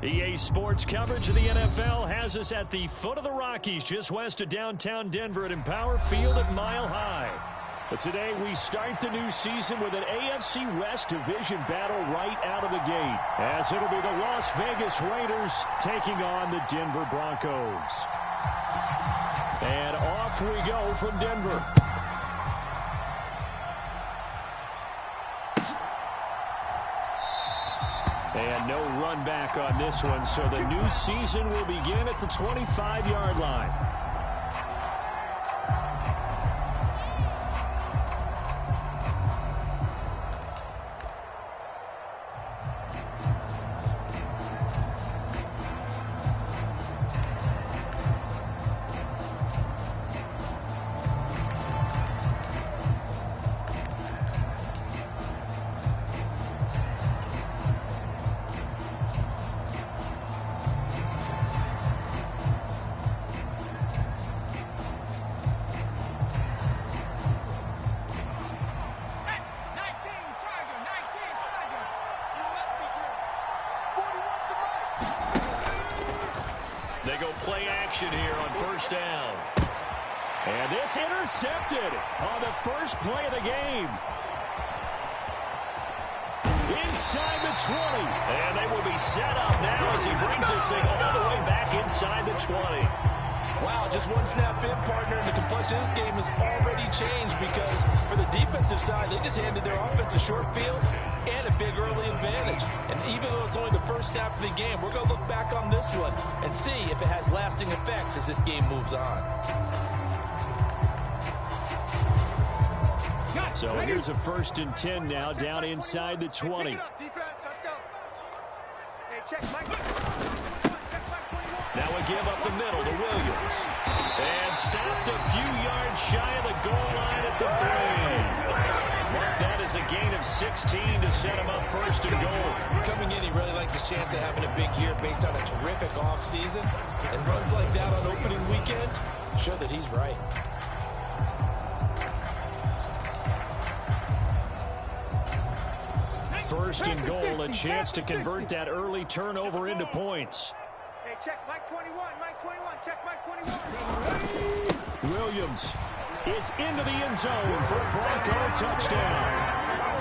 EA Sports coverage of the NFL has us at the foot of the Rockies, just west of downtown Denver at Empower Field at Mile High. But today we start the new season with an AFC West division battle right out of the gate, as it'll be the Las Vegas Raiders taking on the Denver Broncos. And off we go from Denver. And no run back on this one, so the new season will begin at the 25-yard line. They go play action here on first down. And this intercepted on the first play of the game. Inside the 20. And they will be set up now as he brings this thing all the way back inside the 20. Wow, just one snap in, partner, and the complexion of this game has already changed because for the defensive side, they just handed their offense a short field and a big early advantage. And even though it's only the first snap of the game, we're going to look back on this one and see if it has lasting effects as this game moves on. So here's a 1st and 10 now, down inside the 20. Pick it up, defense. Let's go. Hey, check Mike. Now we give up the middle to Williams. And stopped a few yards shy of the goal line at the 3. Mark that as a gain of 16 to set him up 1st and goal. Coming in, he really liked his chance of having a big year based on a terrific offseason. And runs like that on opening weekend show that he's right. First and goal, a chance to convert that early turnover into points. Hey, check Mike 21, Mike 21, check Mike 21. Williams is into the end zone for a Bronco touchdown.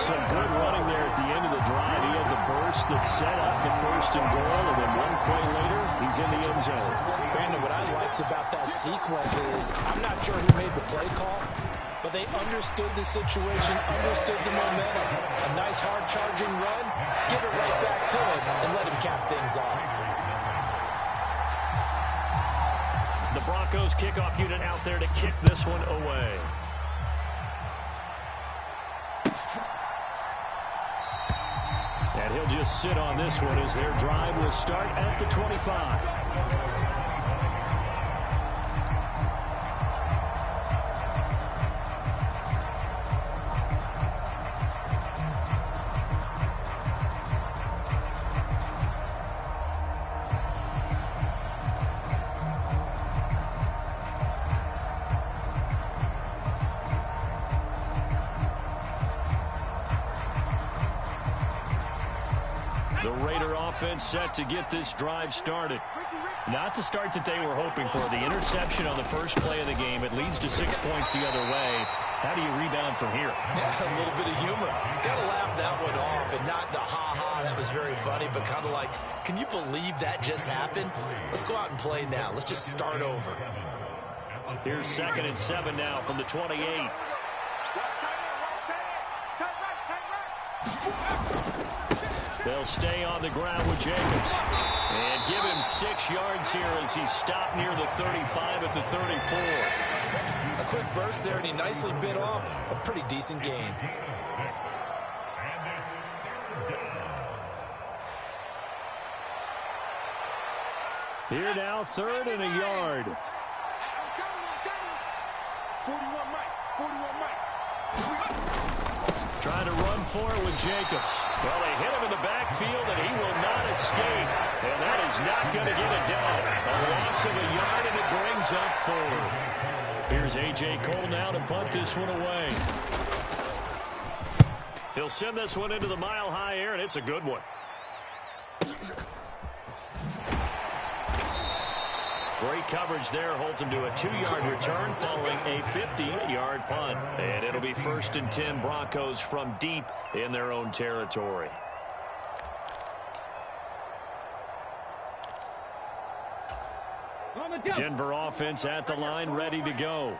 Some good running there at the end of the drive. He had the burst that set up the 1st and goal, and then one play later, he's in the end zone. Brandon, what I liked about that sequence is I'm not sure who made the play call, but they understood the situation, understood the momentum. A nice hard-charging run, give it right back to him, and let him cap things off. The Broncos kickoff unit out there to kick this one away. And he'll just sit on this one as their drive will start at the 25. The Raider offense set to get this drive started. Not the start that they were hoping for. The interception on the first play of the game. It leads to 6 points the other way. How do you rebound from here? Yeah, a little bit of humor. Got to laugh that one off, and not the ha-ha, that was very funny, but kind of like, can you believe that just happened? Let's go out and play now. Let's just start over. Here's 2nd and 7 now from the 28. They'll stay on the ground with Jacobs. And give him 6 yards here as he stopped near the 35 at the 34. A quick burst there, and he nicely bit off a pretty decent gain. Here now, 3rd and a yard. I'm coming. 41 Mike, 41 Mike. Trying to run for it with Jacobs. Well, they hit him in the backfield, and he will not escape. And that is not going to get it done. A loss of a yard, and it brings up 4. Here's A.J. Cole now to punt this one away. He'll send this one into the mile-high air, and it's a good one. Great coverage there. Holds him to a 2-yard return following a 50-yard punt. And it'll be 1st and 10 Broncos from deep in their own territory. Denver offense at the line, ready to go.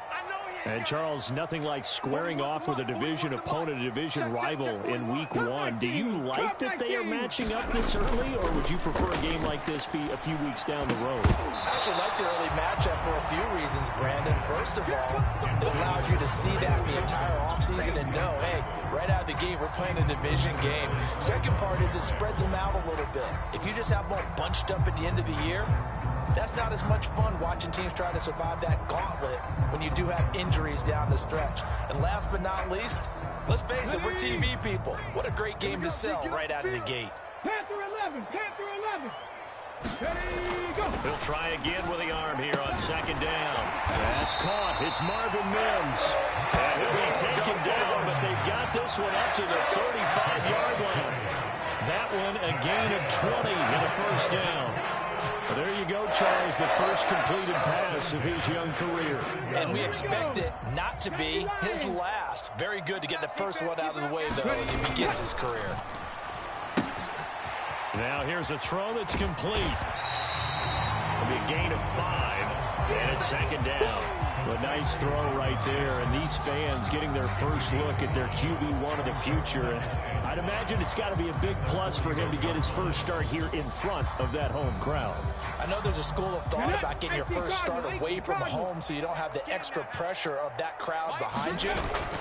And, Charles, nothing like squaring off with a division opponent, a division rival in Week 1. Do you like that they are matching up this early, or would you prefer a game like this be a few weeks down the road? I actually like the early matchup for a few reasons, Brandon. First of all, it allows you to see that the entire offseason and know, hey, right out of the gate, we're playing a division game. Second part is it spreads them out a little bit. If you just have them all bunched up at the end of the year, that's not as much fun watching teams try to survive that gauntlet when you do have injuries down the stretch. And last but not least, let's face it, we're TV people. What a great game to sell right out of the gate. Panther 11, Panther 11. Ready, go. He'll try again with the arm here on 2nd down. That's caught. It's Marvin Mims. And he'll be taken down, but they've got this one up to the 35-yard line. That one a gain of 20 in the 1st down. Well, there you go, Charles, the first completed pass of his young career. And we expect it not to be his last. Very good to get the first one out of the way, though, as he begins his career. Now here's a throw that's complete. It'll be a gain of 5, and it's 2nd down. A nice throw right there, and these fans getting their first look at their QB1 of the future. I'd imagine it's got to be a big plus for him to get his first start here in front of that home crowd. I know there's a school of thought about getting your first start away from home so you don't have the extra pressure of that crowd behind you.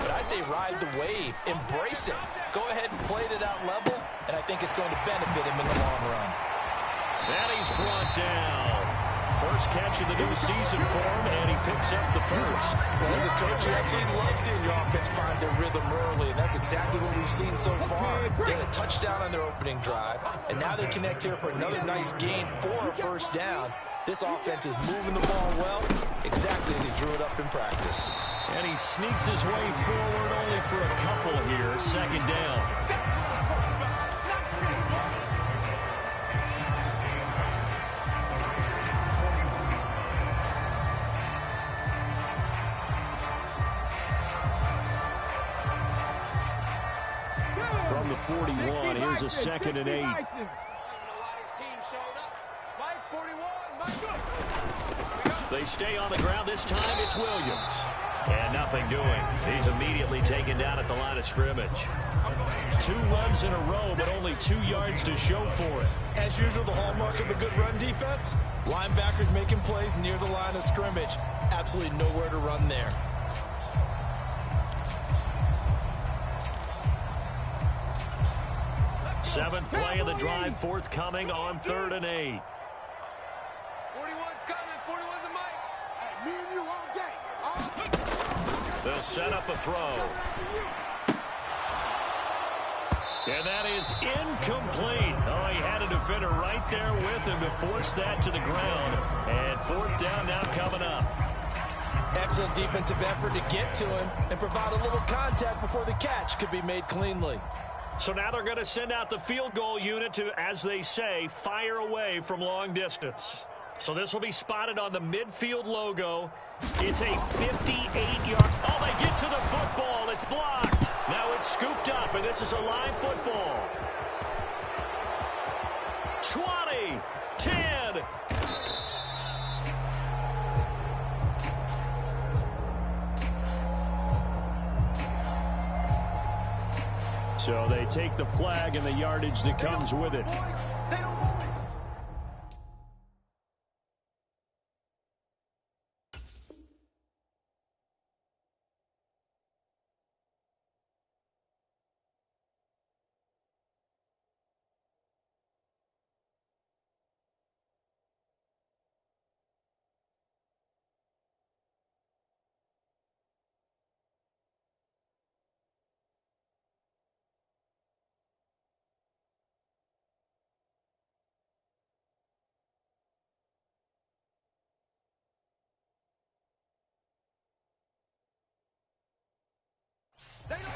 But I say ride the wave, embrace it. Go ahead and play it at that level, and I think it's going to benefit him in the long run. And he's brought down. First catch of the new season for him, and he picks up the first. Well, as a coach, you absolutely love seeing your offense find their rhythm early, and that's exactly what we've seen so far. They had a touchdown on their opening drive, and now they connect here for another nice gain for a 1st down. This offense is moving the ball well, exactly as he drew it up in practice. And he sneaks his way forward only for a couple here, 2nd down. From the 41, here's a 2nd and 8. They stay on the ground. This time it's Williams. And nothing doing. He's immediately taken down at the line of scrimmage. 2 runs in a row, but only 2 yards to show for it. As usual, the hallmark of a good run defense, linebackers making plays near the line of scrimmage. Absolutely nowhere to run there. Seventh play of the drive, forthcoming on 3rd and 8. 41's coming, 41's a mic. Hey, me and you all day. They'll set up a throw. And that is incomplete. Oh, he had a defender right there with him to force that to the ground. And 4th down now coming up. Excellent defensive effort to get to him and provide a little contact before the catch could be made cleanly. So now they're going to send out the field goal unit to, as they say, fire away from long distance. So this will be spotted on the midfield logo. It's a 58-yard. Oh, they get to the football. It's blocked. Now it's scooped up, and this is a live football. 20, 10. So they take the flag and the yardage that comes with it.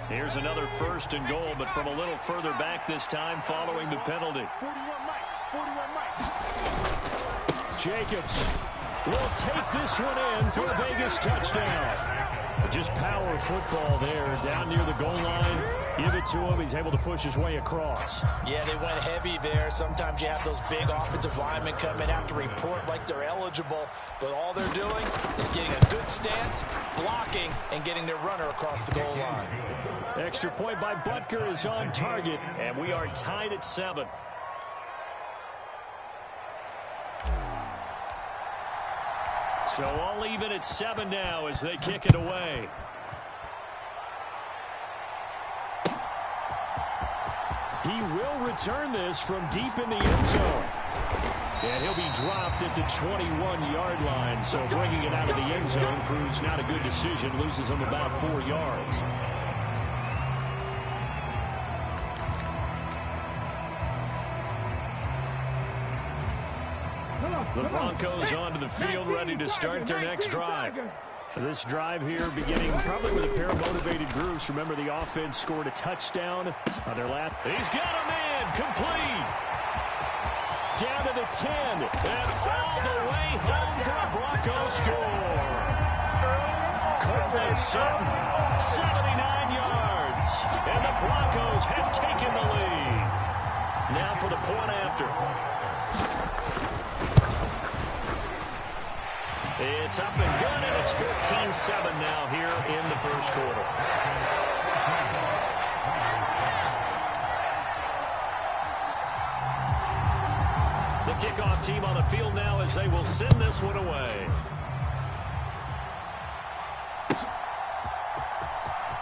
Here's another 1st and goal, but from a little further back this time following the penalty. 41 Mike. 41 Mike. Jacobs will take this one in for a Vegas touchdown. Just power football there down near the goal line. Give it to him. He's able to push his way across. Yeah, they went heavy there. Sometimes you have those big offensive linemen come in, have to report like they're eligible. But all they're doing is getting a good stance, blocking, and getting their runner across the goal line. Extra point by Butker is on target, and we are tied at 7. So all even at 7 now as they kick it away. He will return this from deep in the end zone. And he'll be dropped at the 21-yard line. So bringing it out of the end zone proves not a good decision. Loses him about 4 yards. The Broncos onto the field, ready to start their next drive. This drive here beginning probably with a pair of motivated groups. Remember, the offense scored a touchdown on their last. He's got a man complete. Down to the 10 and all the way home for a Broncos score. Cortland Sutton, 79 yards. And the Broncos have taken the lead. Now for the point after. It's up and good, and it's 14-7 now here in the first quarter. The kickoff team on the field now as they will send this one away.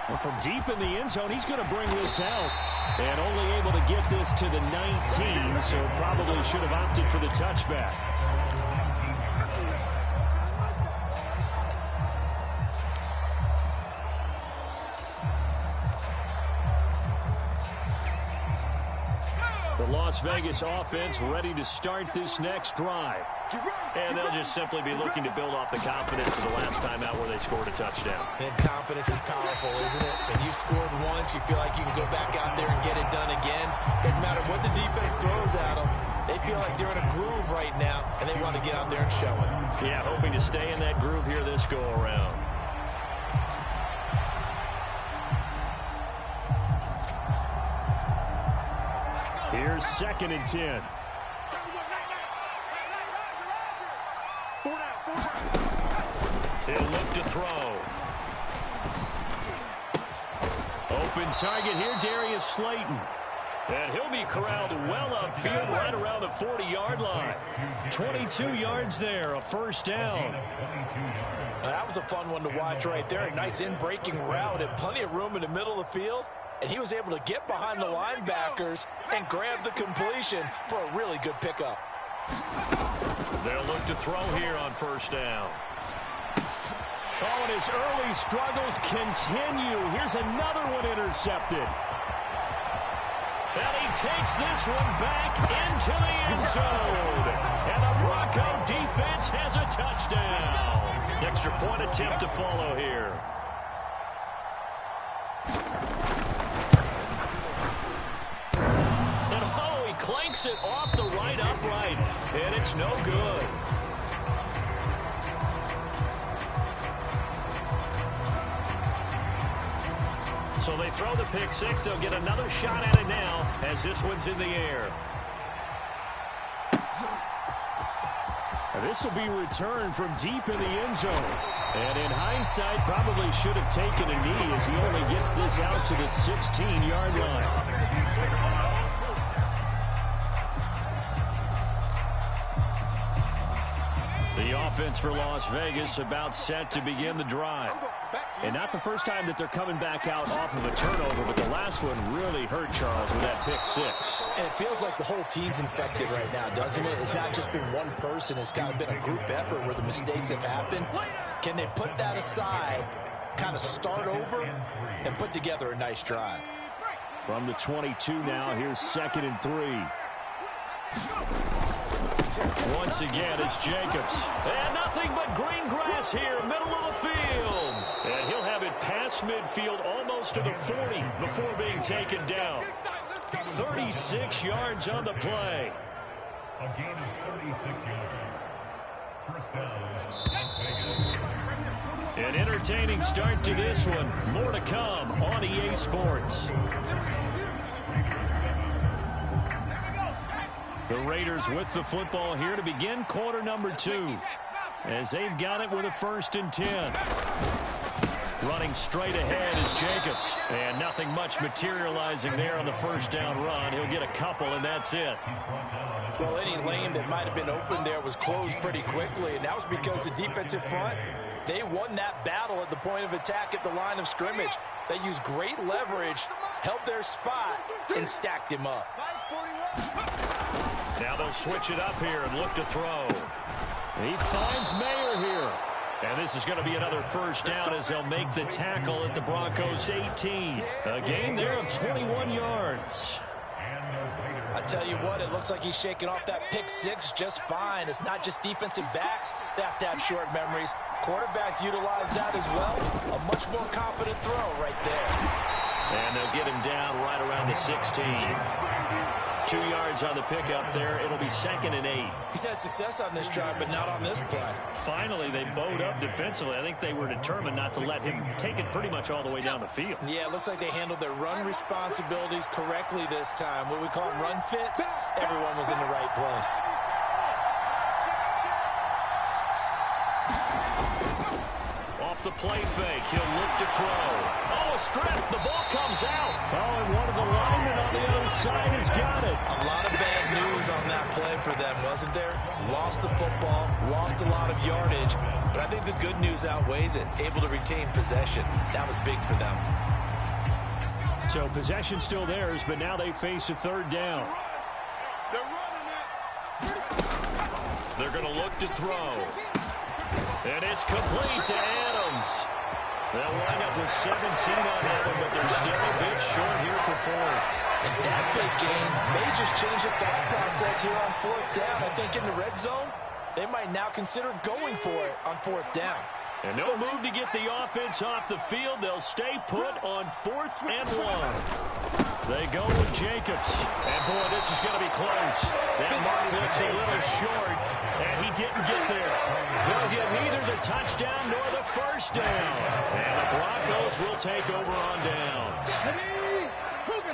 Well, from deep in the end zone, he's going to bring this out. And only able to get this to the 19, so probably should have opted for the touchback. Las Vegas offense ready to start this next drive. And they'll just simply be looking to build off the confidence of the last time out where they scored a touchdown. And confidence is powerful, isn't it? When you've scored once, you feel like you can go back out there and get it done again. Doesn't matter what the defense throws at them. They feel like they're in a groove right now, and they want to get out there and show it. Yeah, hoping to stay in that groove here this go-around. Here's 2nd and 10. He'll look to throw. Open target here, Darius Slayton. And he'll be corralled well upfield right around the 40-yard line. 22 yards there, a first down. That was a fun one to watch right there. A nice in-breaking route and plenty of room in the middle of the field. And he was able to get behind the linebackers and grab the completion for a really good pickup. They'll look to throw here on first down. Oh, and his early struggles continue. Here's another one intercepted. And he takes this one back into the end zone. And the Bronco defense has a touchdown. Extra point attempt to follow here. And oh, he clanks it off the right upright. And it's no good. So they throw the pick six. They'll get another shot at it now as this one's in the air. This will be returned from deep in the end zone. And in hindsight, probably should have taken a knee as he only gets this out to the 16-yard line. The offense for Las Vegas about set to begin the drive. And not the first time that they're coming back out off of a turnover, but the last one really hurt Charles with that pick six. And it feels like the whole team's infected right now, doesn't it? It's not just been one person. It's kind of been a group effort where the mistakes have happened. Can they put that aside, kind of start over, and put together a nice drive? From the 22 now, here's 2nd and 3. Once again, it's Jacobs. And nothing but green grass here, middle of the field. And he'll have it past midfield almost to the 40 before being taken down. 36 yards on the play. An entertaining start to this one. More to come on EA Sports. The Raiders with the football here to begin quarter number 2. As they've got it with a 1st and 10. Running straight ahead is Jacobs. And nothing much materializing there on the 1st down run. He'll get a couple, and that's it. Well, any lane that might have been open there was closed pretty quickly, and that was because the defensive front, they won that battle at the point of attack at the line of scrimmage. They used great leverage, held their spot, and stacked him up. Now they'll switch it up here and look to throw. He finds Mayer here. And this is going to be another 1st down as they'll make the tackle at the Broncos 18. A gain there of 21 yards. I tell you what, it looks like he's shaking off that pick 6 just fine. It's not just defensive backs that have to have short memories. Quarterbacks utilize that as well. A much more confident throw right there. And they'll get him down right around the 16. 2 yards on the pickup there. It'll be 2nd and 8. He's had success on this drive, but not on this play. Finally, they bowed up defensively. I think they were determined not to let him take it pretty much all the way down the field. Yeah, it looks like they handled their run responsibilities correctly this time. What we call them run fits, everyone was in the right place. Off the play fake, he'll look to throw. Oh, a strip. The ball comes out. Oh, and one of the linemen on the other side has got it. A lot of bad news on that play for them, wasn't there? Lost the football, lost a lot of yardage, but I think the good news outweighs it. Able to retain possession. That was big for them. So possession still theirs, but now they face a 3rd down. They're going to look to throw. And it's complete to Adams. They'll wind up with 17 on that one, but they're still a bit short here for 4th. And that big game may just change the thought process here on 4th down. I think in the red zone, they might now consider going for it on 4th down. And no move to get the offense off the field. They'll stay put on 4th and 1. They go with Jacobs. And, boy, this is going to be close. That mark looks a little short, and he didn't get there. He'll get neither the touchdown nor the 1st down. And the Broncos will take over on downs.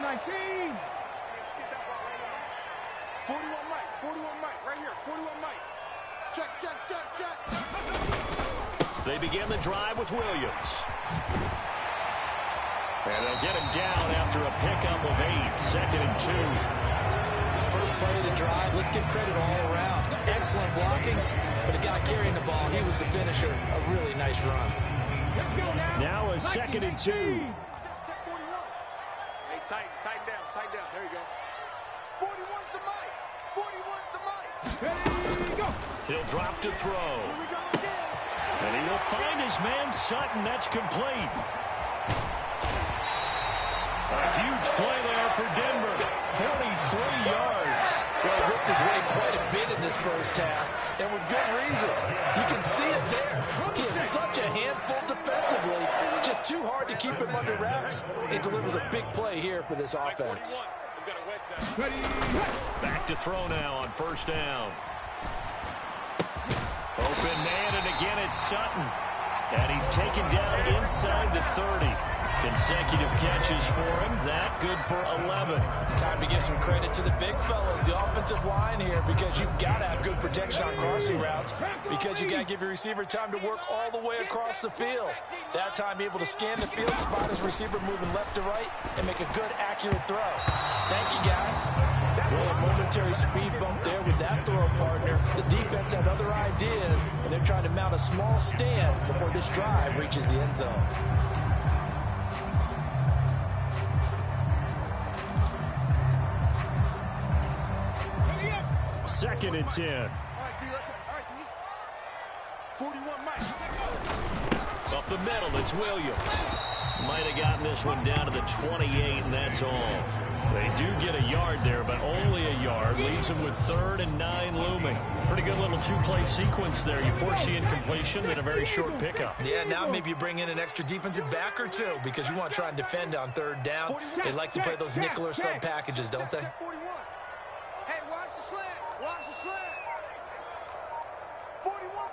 19. 41 Mike, 41 Mike, right here, 41 Mike. Check, check, check, check. They begin the drive with Williams. And they'll get him down after a pickup of 8, 2nd and 2. First play of the drive, let's give credit all around. Excellent blocking, but the guy carrying the ball, he was the finisher. A really nice run. Now a 2nd and 2. Hey, tighten down, there you go. 41's the mic, 41's the mic. Ready, go. He'll drop to throw. Here we go again. And he will find his man Sutton. That's complete. A huge play there for Denver. 43 yards. Well, ripped his way quite a bit in this 1st half, and with good reason. You can see it there. He is such a handful defensively. Just too hard to keep him under wraps. It delivers a big play here for this offense. Back to throw now on 1st down. Open man, and again it's Sutton. And he's taken down inside the 30. Consecutive catches for him. That good for 11. Time to give some credit to the big fellas, the offensive line here, because you've got to have good protection on crossing routes, because you got to give your receiver time to work all the way across the field. That time able to scan the field, spot his receiver moving left to right, and make a good, accurate throw. Thank you, guys. Well, a momentary speed bump there with that throw partner. The defense had other ideas, and they're trying to mount a small stand before this drive reaches the end zone. Second and 10. All right, D, 41 Mike. Up the middle, it's Williams. Might have gotten this one down to the 28, and that's all. They do get a yard there, but only a yard. Leaves them with 3rd and 9 looming. Pretty good little 2-play sequence there. You force the incompletion, then a very short pickup. Yeah, now maybe you bring in an extra defensive back or two, because you want to try and defend on 3rd down. They like to play those nickel or sub packages, don't they? Hey, watch the slant. Watch the slant. 41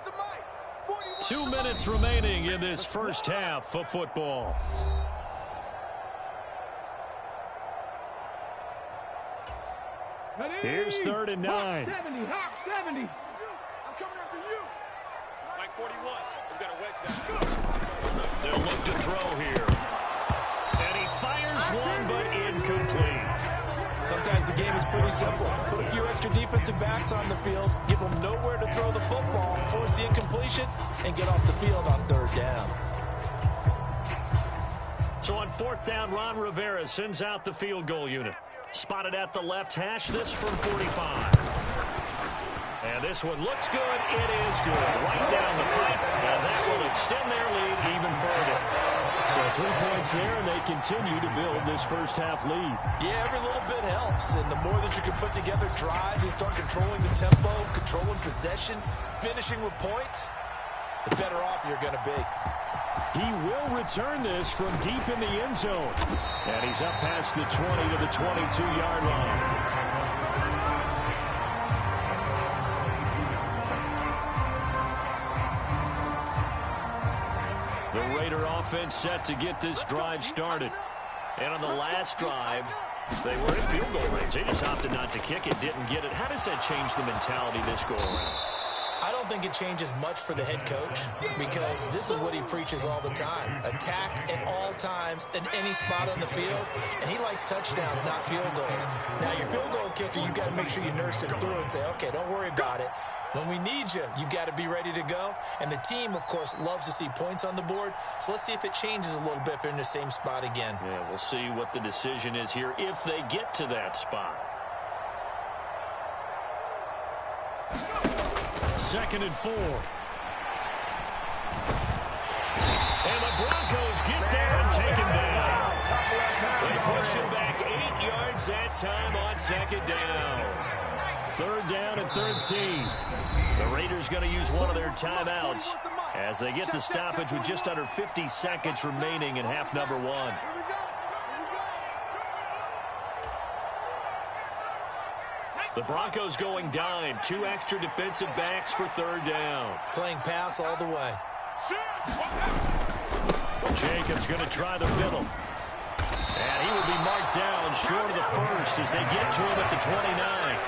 2 minutes remaining in this first half of football. Here's 3rd and 9. 70, Hawk 70. I'm coming after you. Mike 41. We've got a wedge down. They'll look to throw here. And he fires one, but incomplete. Sometimes the game is pretty simple. Put a few extra defensive backs on the field, give them nowhere to throw the football, force the incompletion, and get off the field on 3rd down. So on 4th down, Ron Rivera sends out the field goal unit. Spotted at the left hash, this from 45. And this one looks good. It is good. Right down the pipe. And that will extend their lead even further. So 3 points there, and they continue to build this first half lead. Yeah, every little bit helps. And the more that you can put together drives and start controlling the tempo, controlling possession, finishing with points, the better off you're going to be. He will return this from deep in the end zone. And he's up past the 20 to the 22-yard line. The Raider offense set to get this drive started. And on the last drive, they were in field goal range. They just opted not to kick it, didn't get it. How does that change the mentality this go around? I don't think it changes much for the head coach because this is what he preaches all the time. Attack at all times in any spot on the field, and he likes touchdowns, not field goals. Now, your field goal kicker, you've got to make sure you nurse him through and say, okay, don't worry about it. When we need you, you've got to be ready to go. And the team, of course, loves to see points on the board. So let's see if it changes a little bit if they're in the same spot again. Yeah, we'll see what the decision is here if they get to that spot. 2nd and 4. And the Broncos get there and take him down. They push him back 8 yards that time on 2nd down. 3rd down and 13. The Raiders going to use one of their timeouts as they get the stoppage with just under 50 seconds remaining in half number 1. The Broncos going dime. 2 extra defensive backs for 3rd down. Playing pass all the way. Jacobs going to try the middle. And he will be marked down short of the first as they get to him at the 29.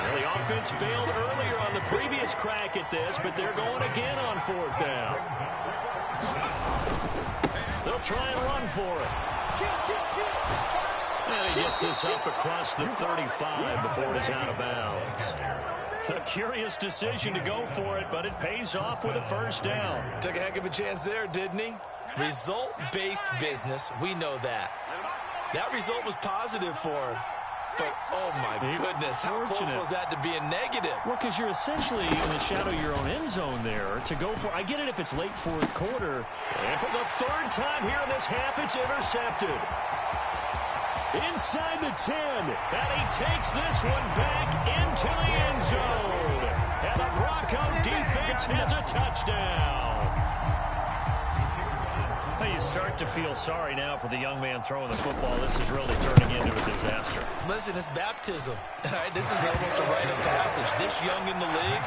Well, the offense failed earlier on the previous crack at this, but they're going again on 4th down. They'll try and run for it. And he gets this up across the 35 before it is out of bounds. A curious decision to go for it, but it pays off with a 1st down. Took a heck of a chance there, didn't he? Result-based business, we know that. That result was positive for him. But, oh, my goodness, how close was that to being negative? Well, because you're essentially in the shadow of your own end zone there to go for. I get it if it's late 4th quarter. And for the 3rd time here in this half, it's intercepted. Inside the 10. And he takes this one back into the end zone. And the Bronco defense has a touchdown. You start to feel sorry now for the young man throwing the football. This is really turning into a disaster. Listen, it's baptism. All right, this is almost a rite of passage. This young in the league,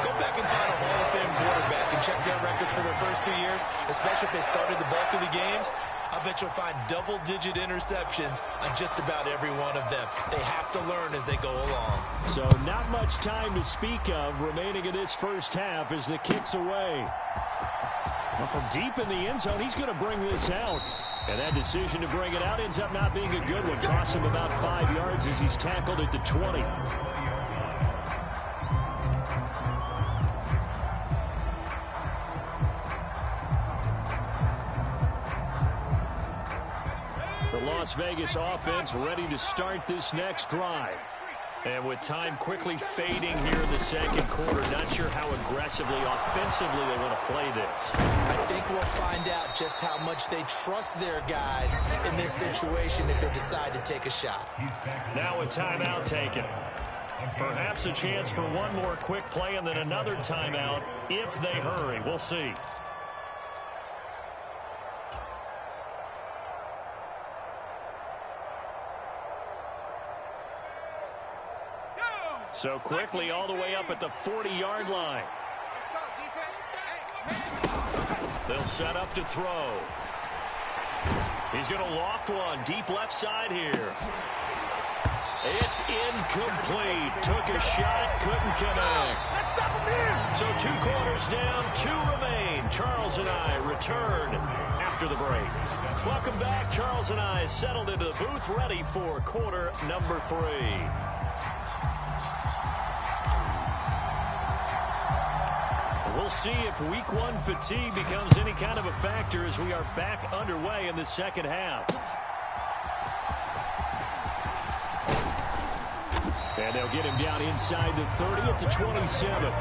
go back and find a Hall of Fame quarterback and check their records for their first 2 years, especially if they started the bulk of the games. I bet you'll find double-digit interceptions on just about every one of them. They have to learn as they go along. So not much time to speak of remaining in this first half as the kick's away. Well, from deep in the end zone, he's going to bring this out. And that decision to bring it out ends up not being a good one. Costs him about 5 yards as he's tackled at the 20. The Las Vegas offense ready to start this next drive. And with time quickly fading here in the 2nd quarter, not sure how aggressively, offensively they want to play this. I think we'll find out just how much they trust their guys in this situation if they decide to take a shot. Now a timeout taken. Perhaps a chance for one more quick play and then another timeout if they hurry. We'll see. So quickly all the way up at the 40-yard line. Let's go, defense. Hey, They'll set up to throw. He's going to loft one deep left side here. It's incomplete. Took a shot, couldn't connect. So 2 quarters down, 2 remain. Charles and I return after the break. Welcome back. Charles and I settled into the booth, ready for quarter number 3. We'll see if week 1 fatigue becomes any kind of a factor as we are back underway in the second half. And they'll get him down inside the 30 at the 27.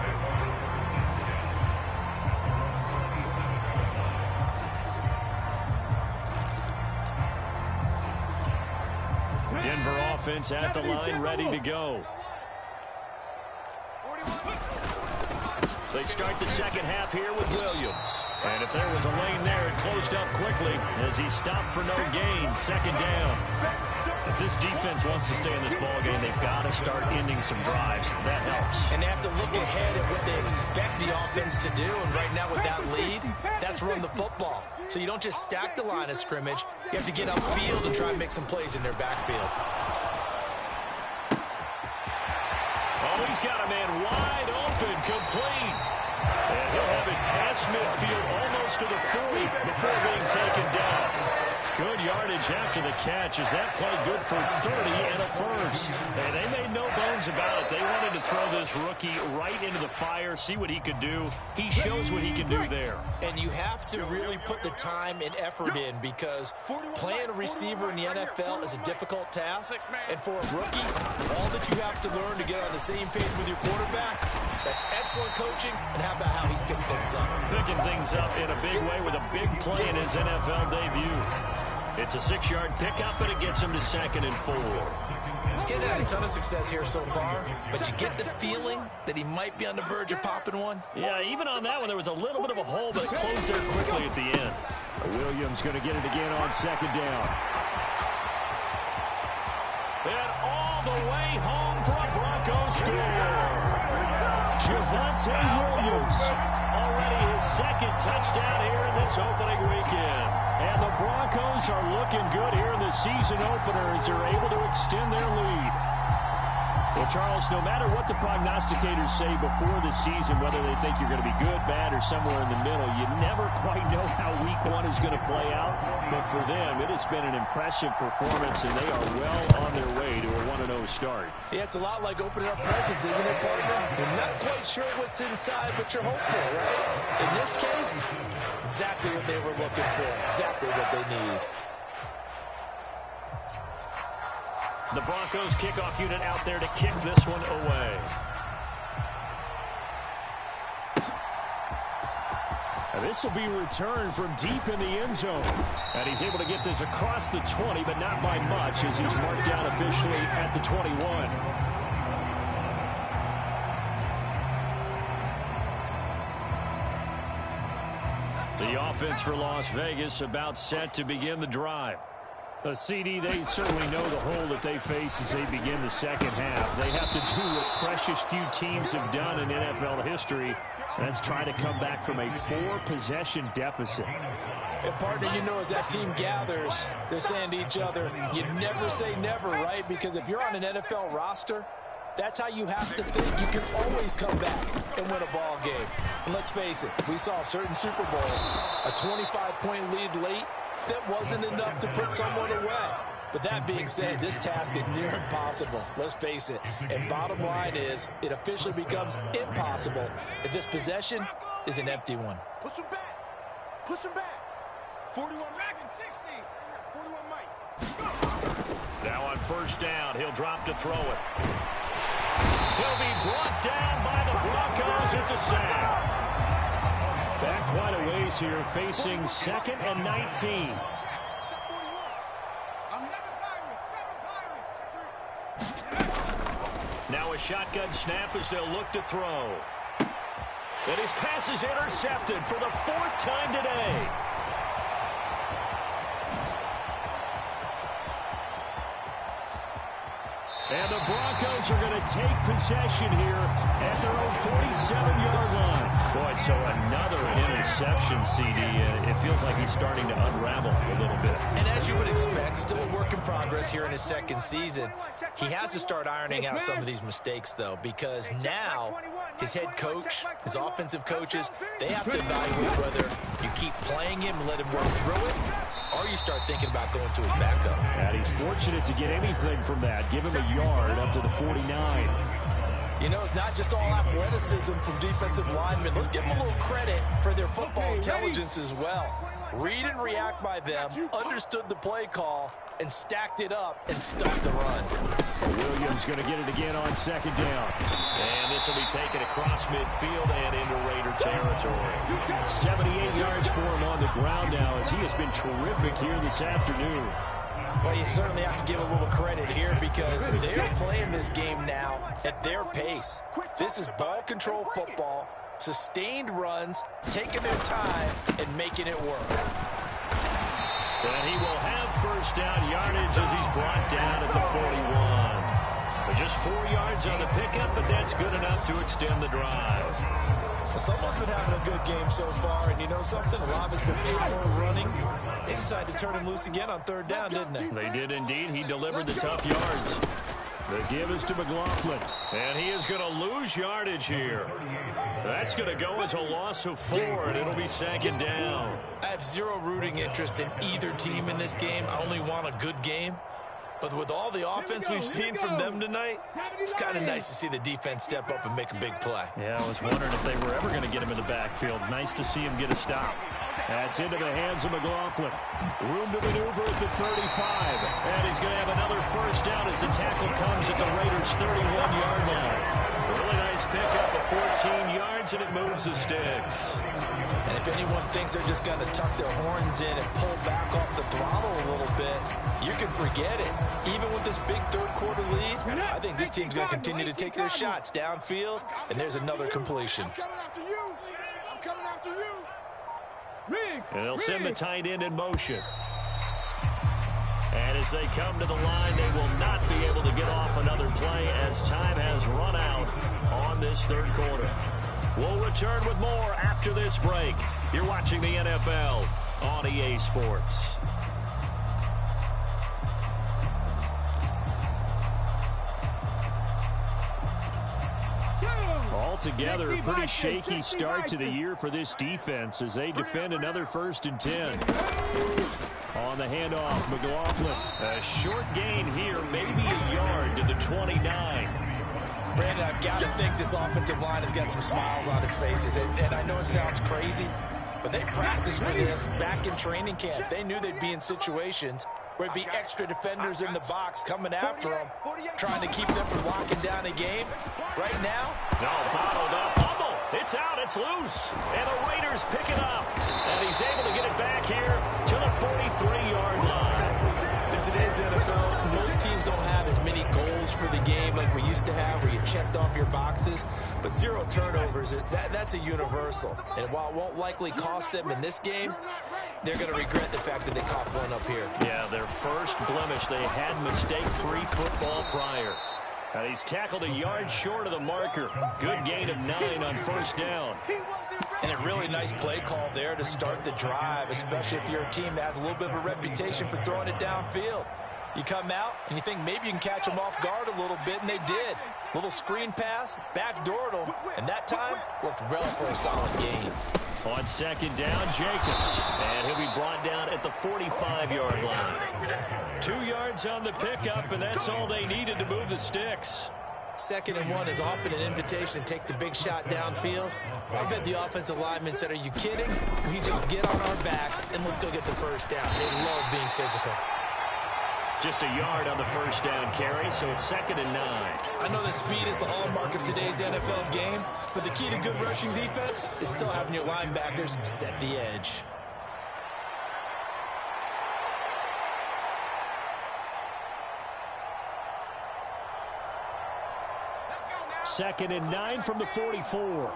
Denver offense at the line, ready to go. They start the second half here with Williams. And if there was a lane there, it closed up quickly as he stopped for no gain. Second down. If this defense wants to stay in this ballgame, they've got to start ending some drives. That helps. And they have to look ahead at what they expect the offense to do. And right now with that lead, that's run the football. So you don't just stack the line of scrimmage. You have to get upfield and try and make some plays in their backfield. Oh, he's got a man wide open, complete. And he'll have it past midfield almost to the 40 before being taken down. Good yardage after the catch. Is that play good for 30 and a first? And they made no bones about it. They wanted to throw this rookie right into the fire, see what he could do. He shows what he can do there. And you have to really put the time and effort in because playing a receiver in the NFL is a difficult task. And for a rookie, all that you have to learn to get on the same page with your quarterback, that's excellent coaching. And how about how he's picked things up? Picking things up in a big way with a big play in his NFL debut. It's a 6-yard pickup, and it gets him to 2nd and 4. Getting had a ton of success here so far, but you get the feeling that he might be on the verge of popping one. Yeah, even on that one, there was a little bit of a hole, but it closed there quickly at the end. Williams going to get it again on 2nd down. And all the way home for a Broncos score. Javonte Williams, already his 2nd touchdown here in this opening weekend. And the Broncos are looking good here in the season opener as they're able to extend their lead. Well, Charles, no matter what the prognosticators say before the season, whether they think you're going to be good, bad, or somewhere in the middle, you never quite know how week 1 is going to play out. But for them, it has been an impressive performance, and they are well on their way to a 1-0 start. Yeah, it's a lot like opening up presents, isn't it, partner? You're not quite sure what's inside, but you're hopeful, right? In this case, exactly what they were looking for, exactly what they need. The Broncos kickoff unit out there to kick this one away. This will be returned from deep in the end zone. And he's able to get this across the 20, but not by much as he's marked down officially at the 21. The offense for Las Vegas about set to begin the drive. A CD, they certainly know the hole that they face as they begin the second half. They have to do what precious few teams have done in NFL history, and that's try to come back from a 4-possession deficit. And partner, you know, as that team gathers, they're saying to each other, you never say never, right? Because if you're on an NFL roster, that's how you have to think. You can always come back and win a ball game. And let's face it, we saw a certain Super Bowl, a 25-point lead late, that wasn't enough to put someone away. But that being said, this task is near impossible. Let's face it. And bottom line is, it officially becomes impossible if this possession is an empty one. Push him back. Push him back. 41 back and 60. 41 Mike. Now on first down, he'll drop to throw it. He'll be brought down by the Broncos. It's a sack. Back quite a ways here, facing 2nd and 19. Now a shotgun snap as they'll look to throw. And his pass is intercepted for the 4th time today. And the Broncos are going to take possession here at their own 47-yard line. Boy, so another interceptions, CD. It feels like he's starting to unravel a little bit. And as you would expect, still a work in progress here in his second season. He has to start ironing out some of these mistakes, though, because now his head coach, his offensive coaches, they have to evaluate whether you keep playing him and let him work through it, or you start thinking about going to his backup. And he's fortunate to get anything from that. Give him a yard up to the 49. You know, it's not just all athleticism from defensive linemen. Let's give them a little credit for their football intelligence as well. Read and react by them, understood the play call, and stacked it up and stopped the run. Williams going to get it again on second down. And this will be taken across midfield and into Raider territory. 78 yards for him on the ground now as he has been terrific here this afternoon. Well, you certainly have to give a little credit here because they're playing this game now at their pace. This is ball control football, sustained runs, taking their time, and making it work. And he will have first down yardage as he's brought down at the 41. But just 4 yards on the pickup, but that's good enough to extend the drive. Someone's been having a good game so far, and you know something? A lot has been power running. They decided to turn him loose again on third down, didn't they? They did indeed. He delivered the tough yards. The give is to McLaughlin, and he is going to lose yardage here. That's going to go as a loss of 4, and it'll be second down. I have zero rooting interest in either team in this game. I only want a good game. But with all the offense we've seen from them tonight, it's kind of nice to see the defense step up and make a big play. Yeah, I was wondering if they were ever going to get him in the backfield. Nice to see him get a stop. That's into the hands of McLaughlin. Room to maneuver at the 35. And he's going to have another first down as the tackle comes at the Raiders' 31-yard line. Really nice pickup of 14 yards, and it moves the sticks. And if anyone thinks they're just going to tuck their horns in and pull back off the throttle a little bit, you can forget it. Even with this big third-quarter lead, I think this team's going to continue to take their shots downfield, and there's another completion. I'm coming after you. I'm coming after you. And they'll send the tight end in motion. And as they come to the line, they will not be able to get off another play as time has run out on this third quarter. We'll return with more after this break. You're watching the NFL on EA Sports. Altogether, a pretty shaky start to the year for this defense as they defend another 1st and 10. On the handoff, McLaughlin. A short gain here, maybe a yard to the 29. Brandon, I've got to think this offensive line has got some smiles on its faces. And I know it sounds crazy, but they practiced for this back in training camp. They knew they'd be in situations where it'd be extra defenders in the box coming after them, trying to keep them from locking down a game. Right now, no, bottled up. Fumble. It's out. It's loose. And the Raiders pick it up. And he's able to get it back here to the 43-yard line. In today's NFL, most teams don't have as many goals for the game like we used to have, where you checked off your boxes. But 0 turnovers, that's a universal. And while it won't likely cost them in this game, they're going to regret the fact that they caught one up here. Yeah, their first blemish. They had mistake-free football prior. And he's tackled a yard short of the marker. Good gain of 9 on first down. And a really nice play call there to start the drive, especially if you're a team that has a little bit of a reputation for throwing it downfield. You come out and you think maybe you can catch them off guard a little bit, and they did. Little screen pass, backdoored them, and that time worked well for a solid gain. On second down, Jacobs. And he'll be brought down at the 45-yard line. 2 yards on the pickup, and that's all they needed to move the sticks. 2nd and 1 is often an invitation to take the big shot downfield. I bet the offensive lineman said, are you kidding? We just get on our backs and let's go get the first down. They love being physical. Just a yard on the first down carry, so it's 2nd and 9. I know that speed is the hallmark of today's NFL game, but the key to good rushing defense is still having your linebackers set the edge. Second and 9 from the 44.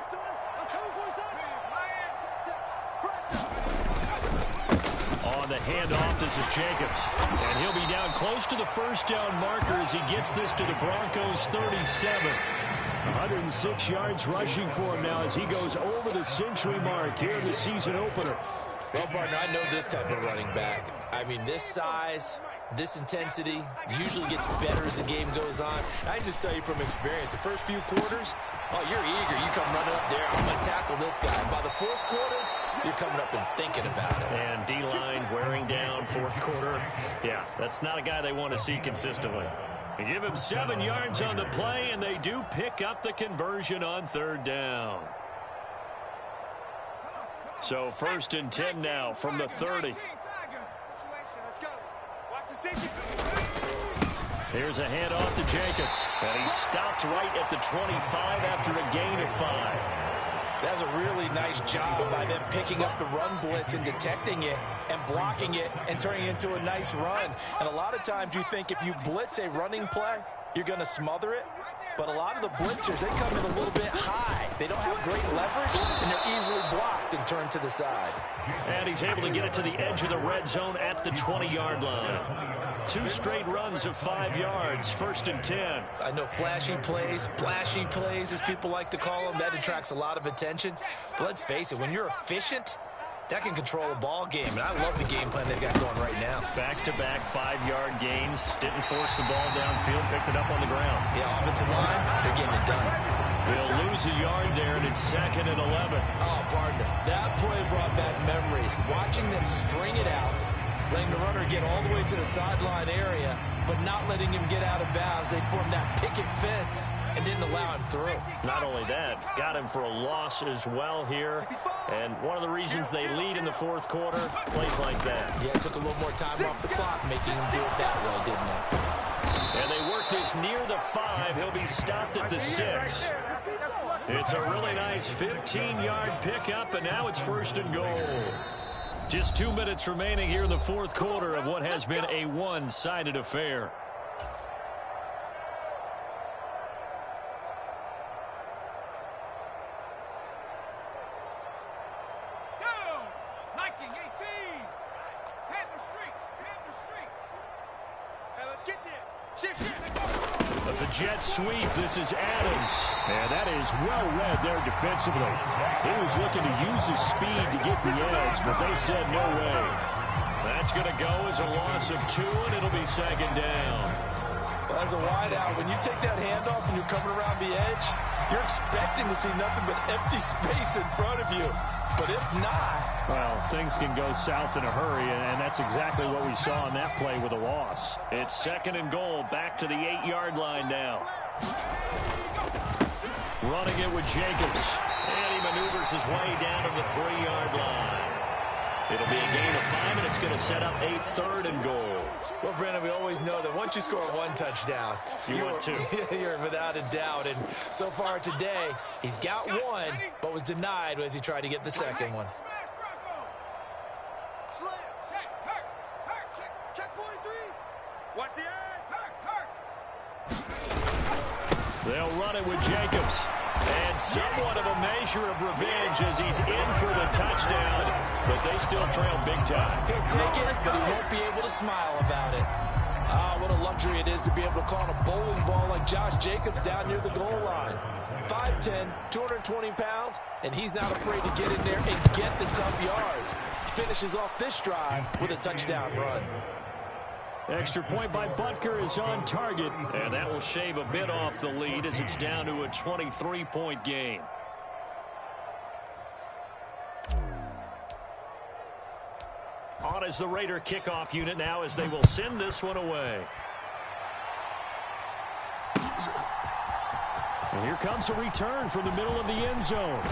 On the handoff, this is Jacobs. And he'll be down close to the first down marker as he gets this to the Broncos' 37. 106 yards rushing for him now as he goes over the century mark here in the season opener. Well, partner, I know this type of running back. I mean, this size, this intensity usually gets better as the game goes on. I can just tell you from experience, the first few quarters, oh, you're eager. You come running up there, I'm going to tackle this guy. By the fourth quarter, you're coming up and thinking about it. And D-line wearing down fourth quarter. Yeah, that's not a guy they want to see consistently. They give him 7 yards on the play, and they do pick up the conversion on third down. So 1st and 10 now from the 30. Here's a handoff to Jacobs. And he stopped right at the 25 after a gain of 5. That's a really nice job by them picking up the run blitz and detecting it and blocking it and turning it into a nice run. And a lot of times you think if you blitz a running play, you're going to smother it. But a lot of the blitzers, they come in a little bit high. They don't have great leverage, and they're easily blocked and turned to the side. And he's able to get it to the edge of the red zone at the 20-yard line. 2 straight runs of 5 yards, 1st and 10. I know flashy plays, as people like to call them, that attracts a lot of attention. But let's face it, when you're efficient, that can control a ball game, and I love the game plan they've got going right now. Back-to-back 5-yard gains, didn't force the ball downfield, picked it up on the ground. Yeah, offensive line, they're getting it done. They'll lose a yard there, and it's 2nd and 11. Oh, partner, that play brought back memories. Watching them string it out, letting the runner get all the way to the sideline area, but not letting him get out of bounds. They formed that picket fence and didn't allow him through. Not only that, got him for a loss as well here. And one of the reasons they lead in the fourth quarter, plays like that. Yeah, it took a little more time off the clock, making him do it that way, didn't it? And they work this near the 5. He'll be stopped at the 6. It's a really nice 15-yard pickup, and now it's 1st and goal. Just 2 minutes remaining here in the fourth quarter of what has been a one-sided affair. That's a jet sweep. This is Adams. And that is well read there defensively. He was looking to use his speed to get the edge, but they said no way. That's going to go as a loss of 2, and it'll be 2nd down. Well, as a wideout, when you take that handoff and you're coming around the edge, you're expecting to see nothing but empty space in front of you. But if not... Well, things can go south in a hurry, and that's exactly what we saw on that play with a loss. It's 2nd and goal, back to the 8-yard line now. Running it with Jacobs. And he maneuvers his way down to the 3-yard line. It'll be a gain of 5, and it's going to set up a 3rd and goal. Well, Brandon, we always know that once you score 1 touchdown, you want 2. You're without a doubt. And so far today, he's got 1, but was denied as he tried to get the 2nd one. Watch the edge. They'll run it with Jacobs. And somewhat of a measure of revenge as he's in for the touchdown, but they still trail big time. He'll take it, but he won't be able to smile about it. Ah, what a luxury it is to be able to call a bowling ball like Josh Jacobs down near the goal line. 5'10", 220 pounds, and he's not afraid to get in there and get the tough yards. He finishes off this drive with a touchdown run. Extra point by Butker is on target, and that will shave a bit off the lead as it's down to a 23-point game. On is the Raider kickoff unit now as they will send this one away. And here comes a return from the middle of the end zone.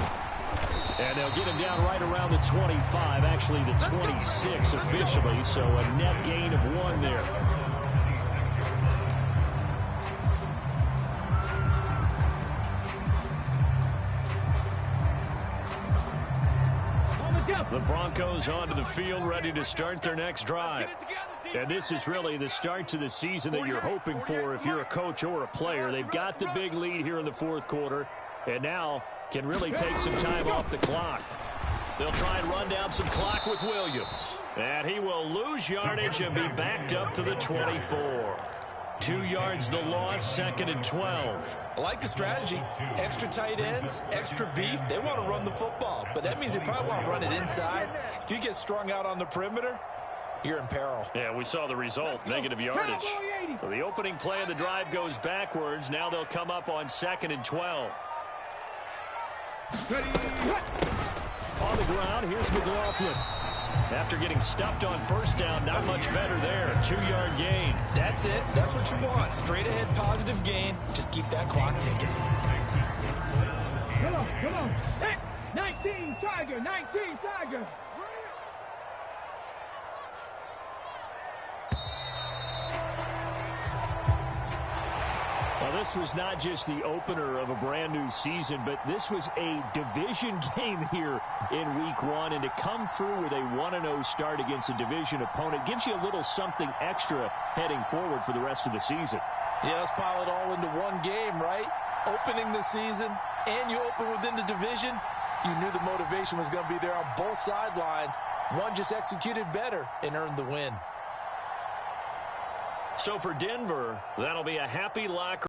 And they'll get him down right around the 25, actually the 26 officially, so a net gain of 1 there. The Broncos onto the field, ready to start their next drive. And this is really the start to the season that you're hoping for if you're a coach or a player. They've got the big lead here in the fourth quarter, and now can really take some time off the clock. They'll try and run down some clock with Williams. And he will lose yardage and be backed up to the 24. 2 yards the loss, 2nd and 12. I like the strategy. Extra tight ends, extra beef. They want to run the football, but that means they probably want to run it inside. If you get strung out on the perimeter, you're in peril. Yeah, we saw the result, negative yardage. So the opening play of the drive goes backwards. Now they'll come up on 2nd and 12. On the ground, here's McLaughlin. After getting stuffed on first down, not much better there. 2-yard gain. That's it. That's what you want. Straight ahead positive gain. Just keep that clock ticking. Come on. Hey, 19 Tiger. Well, this was not just the opener of a brand new season, but this was a division game here in week 1. And to come through with a 1-0 start against a division opponent gives you a little something extra heading forward for the rest of the season. Yeah, let's pile it all into one game, right? Opening the season, and you open within the division. You knew the motivation was going to be there on both sidelines. One just executed better and earned the win. So for Denver, that'll be a happy locker